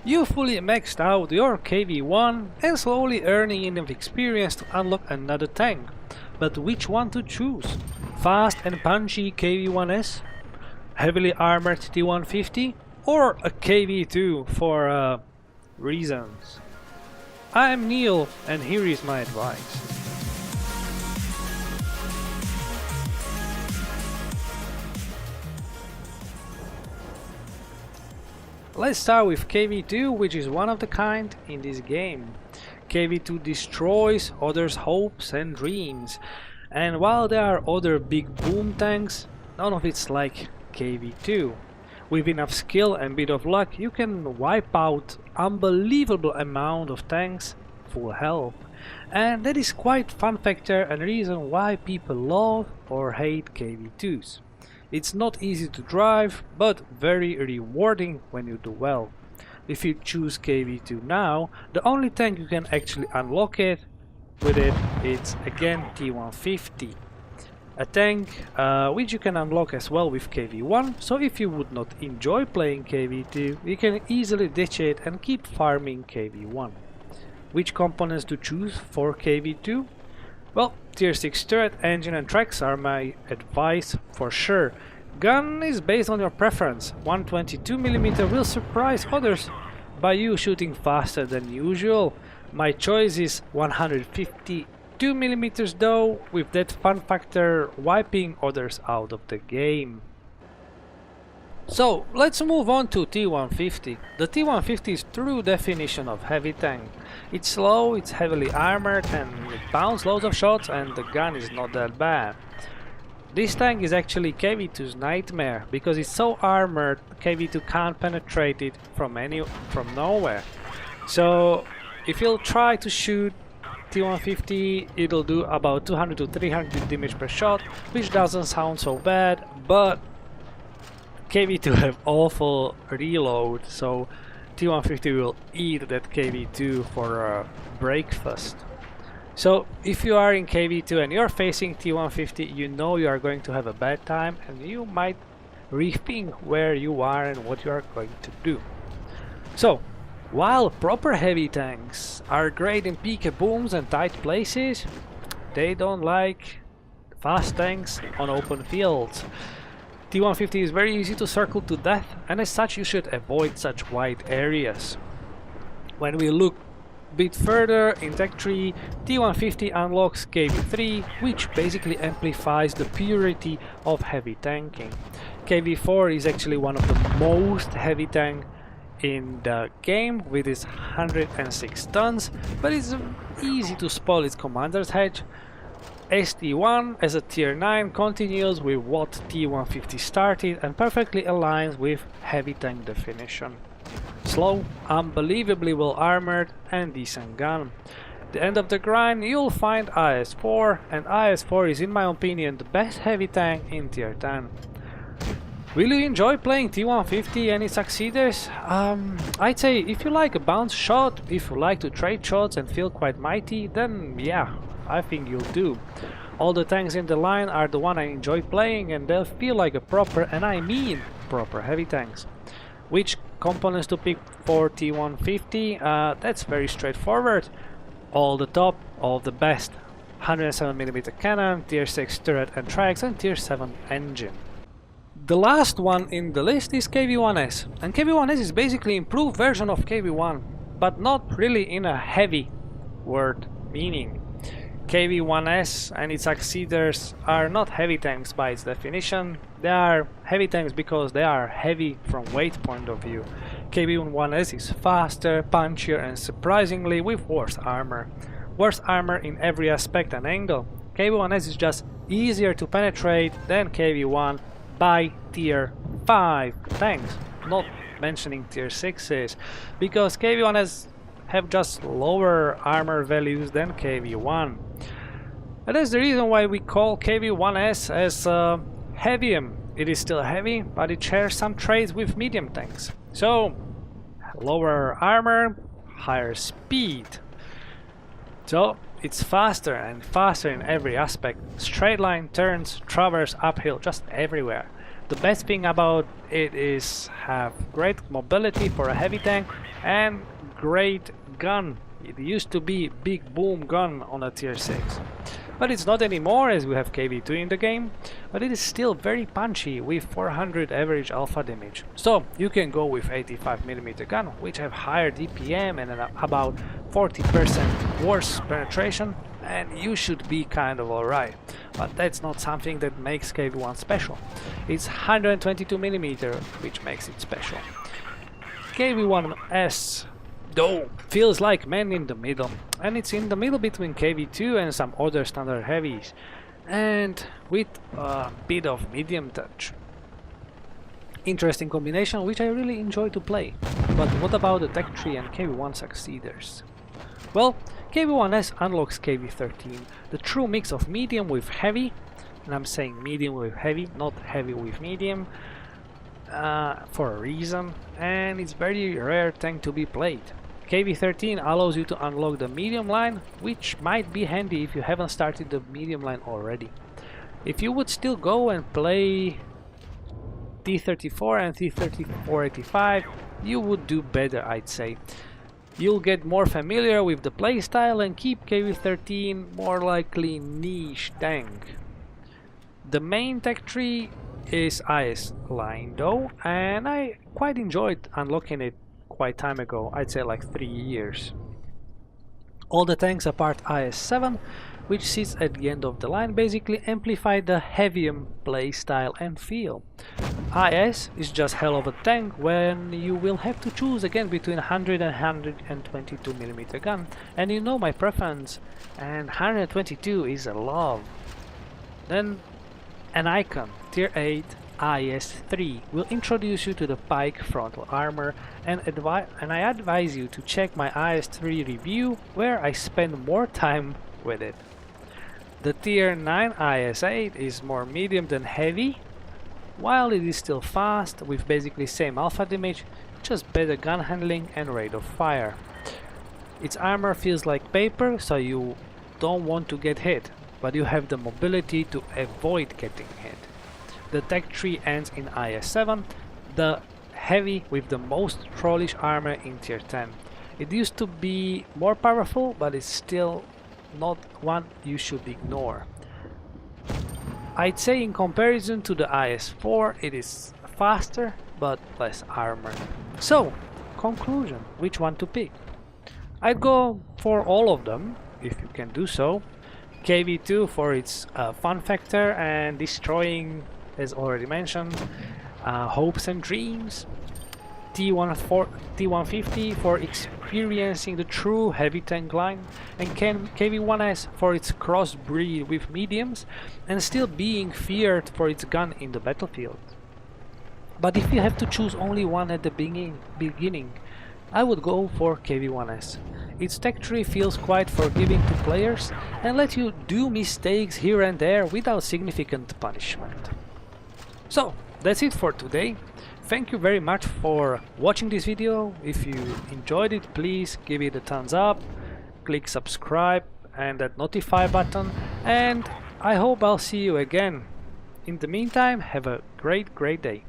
You fully maxed out your KV-1 and slowly earning enough experience to unlock another tank. But which one to choose? Fast and punchy KV-1S? Heavily armored T-150? Or a KV-2 for reasons? I am Neil and here is my advice. Let's start with KV-2, which is one of the kind in this game. KV-2 destroys others' hopes and dreams, and while there are other big boom tanks, none of it's like KV-2. With enough skill and bit of luck, you can wipe out unbelievable amount of tanks full health, and that is quite fun factor and reason why people love or hate KV-2s. It's not easy to drive, but very rewarding when you do well. If you choose KV-2 now, the only tank you can actually unlock it with it's again T-150. A tank which you can unlock as well with KV-1, so if you would not enjoy playing KV-2, you can easily ditch it and keep farming KV-1. Which components to choose for KV-2? Well, tier 6 turret, engine and tracks are my advice for sure. Gun is based on your preference. 122mm will surprise others by you shooting faster than usual. My choice is 152mm though, with that fun factor wiping others out of the game. So let's move on to T-150. The T-150 is true definition of heavy tank. It's slow, it's heavily armored and it bounces loads of shots and the gun is not that bad. This tank is actually KV-2's nightmare because it's so armored KV-2 can't penetrate it from nowhere. So if you'll try to shoot T-150, it'll do about 200 to 300 damage per shot, which doesn't sound so bad, but KV-2 have awful reload, so T-150 will eat that KV-2 for breakfast. So if you are in KV-2 and you're facing T-150, you know you are going to have a bad time and you might rethink where you are and what you are going to do. So while proper heavy tanks are great in peak booms and tight places, they don't like fast tanks on open fields. T-150 is very easy to circle to death, and as such you should avoid such wide areas. When we look a bit further in Tech Tree, T-150 unlocks KV-3, which basically amplifies the purity of heavy tanking. KV-4 is actually one of the most heavy tank in the game with its 106 tons, but it's easy to spoil its commander's hedge. ST1 as a tier 9 continues with what T-150 started and perfectly aligns with heavy tank definition. Slow, unbelievably well armored and decent gun. The end of the grind you'll find IS-4, and IS-4 is in my opinion the best heavy tank in tier 10. Will you enjoy playing T-150 and its succeeders? I'd say if you like a bounce shot, if you like to trade shots and feel quite mighty, then yeah, I think you'll do. All the tanks in the line are the one I enjoy playing and they'll feel like a proper, and I mean proper, heavy tanks. Which components to pick for T-150? That's very straightforward. All the top, all the best. 107mm cannon, tier 6 turret and tracks and tier 7 engine. The last one in the list is KV-1S, and KV-1S is basically improved version of KV-1, but not really in a heavy word meaning. KV-1S and its succeeders are not heavy tanks by its definition. They are heavy tanks because they are heavy from weight point of view. KV-1S is faster, punchier and surprisingly with worse armor. Worse armor in every aspect and angle. KV-1S is just easier to penetrate than KV-1 by tier 5 tanks, not mentioning tier 6s, because KV-1S have just lower armor values than KV-1. And that's the reason why we call KV-1S as heavium. It is still heavy, but it shares some traits with medium tanks. So, lower armor, higher speed. So, it's faster and faster in every aspect. Straight line, turns, traverse, uphill, just everywhere. The best thing about it is have great mobility for a heavy tank and great gun. It used to be big boom gun on a tier 6. But it's not anymore, as we have KV-2 in the game, but it is still very punchy with 400 average alpha damage. So you can go with 85mm gun, which have higher DPM and about 40% worse penetration, and you should be kind of alright. But that's not something that makes KV-1 special. It's 122mm, which makes it special. KV-1S though feels like man in the middle, and it's in the middle between KV-2 and some other standard heavies, and with a bit of medium touch. Interesting combination which I really enjoy to play. But what about the Tech Tree and KV-1 succeeders? Well, KV-1S unlocks KV-13, the true mix of medium with heavy, and I'm saying medium with heavy, not heavy with medium, for a reason, and it's very rare tank to be played. KV-13 allows you to unlock the medium line, which might be handy if you haven't started the medium line already. If you would still go and play T-34 and T-34-85, you would do better, I'd say. You'll get more familiar with the playstyle and keep KV-13 more likely niche tank. The main tech tree is IS line though, and I quite enjoyed unlocking it quite time ago, I'd say like 3 years. All the tanks apart IS-7, which sits at the end of the line, basically amplify the heavium playstyle and feel. IS is just hell of a tank when you will have to choose again between 100 and 122mm gun, and you know my preference, and 122 is a love. Then an icon, tier 8 IS-3 will introduce you to the pike frontal armor, and I advise you to check my IS-3 review where I spend more time with it. The tier 9 IS-8 is more medium than heavy, while it is still fast with basically same alpha damage, just better gun handling and rate of fire. Its armor feels like paper, so you don't want to get hit, but you have the mobility to avoid getting hit. The tech tree ends in IS-7, the heavy with the most trollish armor in tier 10. It used to be more powerful, but it's still not one you should ignore. I'd say in comparison to the IS-4 it is faster but less armor. So, conclusion, which one to pick? I'd go for all of them, if you can do so. KV-2 for its fun factor and destroying, as already mentioned, hopes and dreams. T150 for experiencing the true heavy tank line, and KV-1S for its crossbreed with mediums and still being feared for its gun in the battlefield. But if you have to choose only one at the beginning, I would go for KV-1S. Its tech tree feels quite forgiving to players and lets you do mistakes here and there without significant punishment. So, that's it for today. Thank you very much for watching this video. If you enjoyed it, please give it a thumbs up, click subscribe and that notify button, and I hope I'll see you again. In the meantime, have a great day.